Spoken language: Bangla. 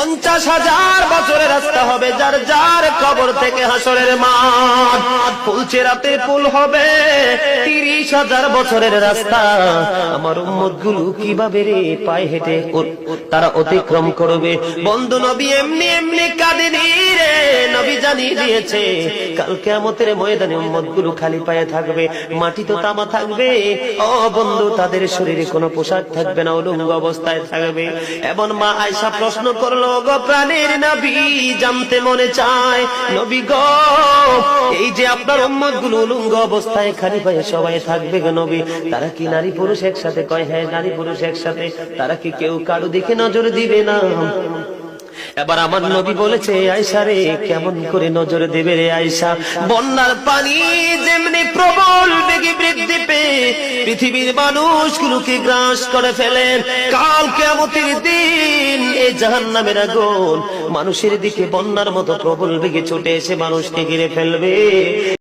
50,000 বছরের রাস্তা হবে, যার যার কবর থেকে হাসরের মাঠ। ফুলচেরাতে পুল হবে 30,000 বছরের রাস্তা। আমার উম্মতগুলো কিভাবে রে পায়ে হেঁটে তারা অতিক্রম করবে? বন্ধু নবী এমনি এমনি কাঁদেনি রে, নবী জানিয়ে দিয়েছে কাল কিয়ামতের ময়দানে উম্মতগুলো খালি পায়ে থাকবে, মাটি তো তামা থাকবে। ও বন্ধু, তাদের শরীরে কোনো পোশাক থাকবে না, উলঙ্গ অবস্থায় থাকবে। এবং মা আয়েশা প্রশ্ন করলো, গো প্রাণের নবী, জানতে মনে চায় নবী গো, এই যে আপনার উম্মতগুলো উলঙ্গ অবস্থায় খালি পায়ে সবাই থাকবে গো নবী, তারা কি নারী পুরুষ একসাথে? কয় হ্যাঁ, নারী পুরুষ একসাথে। তারা কি কেউ কারো দিকে নজর দিবে না? এবার আমার নবী বলেছে, আয়েশা রে, কেমন করে নজর দেবে রে আয়েশা? বন্যার পানি যেমনি প্রবল বেগে বৃদ্ধি পেয়ে পৃথিবীর মানুষগুলোকে গ্রাস করে ফেলেন, কাল কিয়ামতের দিন এই জাহান্নামের আগুন মানুষের দিকে বন্যার মতো প্রবল বেগে ছুটে এসে মানুষকে ঘিরে ফেলবে।